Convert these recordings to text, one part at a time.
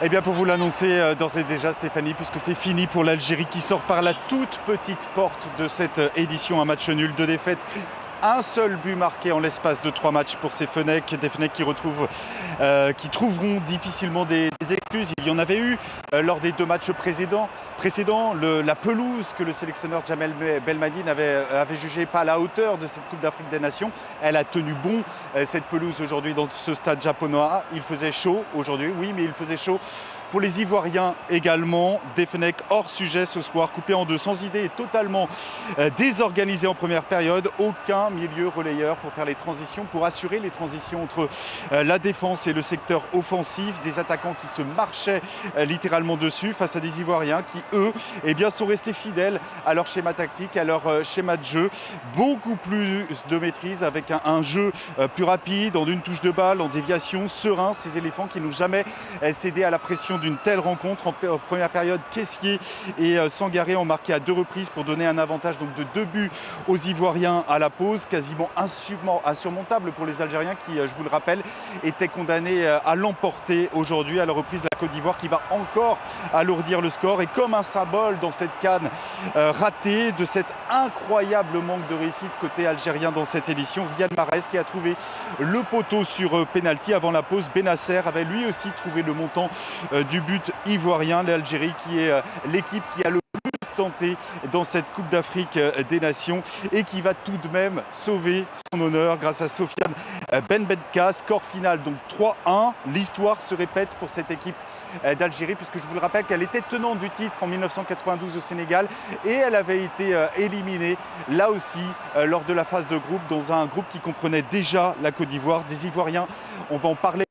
Eh bien, pour vous l'annoncer d'ores et déjà, Stéphanie, puisque c'est fini pour l'Algérie qui sort par la toute petite porte de cette édition, un match nul, 2 défaites. Un seul but marqué en l'espace de 3 matchs pour ces Fennecs, des Fennecs qui trouveront difficilement des excuses. Il y en avait eu lors des 2 matchs précédents. La pelouse que le sélectionneur Djamel Belmadi avait jugée pas à la hauteur de cette Coupe d'Afrique des Nations. Elle a tenu bon, cette pelouse aujourd'hui dans ce stade japonais. Il faisait chaud aujourd'hui, oui, mais il faisait chaud pour les Ivoiriens également. Des Fennecs hors sujet ce soir, coupés en deux, sans idée et totalement désorganisés en première période. Aucun milieu relayeur pour faire les transitions, pour assurer les transitions entre la défense et le secteur offensif. Des attaquants qui se marchaient littéralement dessus face à des Ivoiriens qui, eux, sont restés fidèles à leur schéma tactique, à leur schéma de jeu. Beaucoup plus de maîtrise avec un jeu plus rapide, en une touche de balle, en déviation, serein. Ces éléphants qui n'ont jamais cédé à la pression d'une telle rencontre. En première période, Kessié et Sangaré ont marqué à 2 reprises pour donner un avantage donc de 2 buts aux Ivoiriens à la pause, quasiment insurmontable pour les Algériens qui, je vous le rappelle, étaient condamnés à l'emporter aujourd'hui. À la reprise, la Côte d'Ivoire qui va encore alourdir le score, et comme un symbole dans cette CAN ratée de cet incroyable manque de réussite côté algérien dans cette édition, Riyad Mahrez qui a trouvé le poteau sur penalty avant la pause. Benasser avait lui aussi trouvé le montant du but ivoirien. L'Algérie qui est l'équipe qui a le plus tenté dans cette Coupe d'Afrique des Nations et qui va tout de même sauver son honneur grâce à Sofiane Benbedka. Score final donc 3-1. L'histoire se répète pour cette équipe d'Algérie, puisque je vous le rappelle qu'elle était tenante du titre en 1992 au Sénégal et elle avait été éliminée là aussi lors de la phase de groupe, dans un groupe qui comprenait déjà la Côte d'Ivoire. Des Ivoiriens, on va en parler.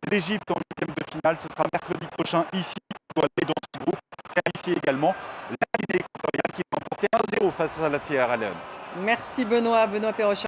L'Égypte en 8e de finale, ce sera mercredi prochain ici, pour aller dans ce groupe, qualifié également la Guinée équatoriale qui va emporter 1-0 face à la Sierra Leone. Merci Benoît Perrochet.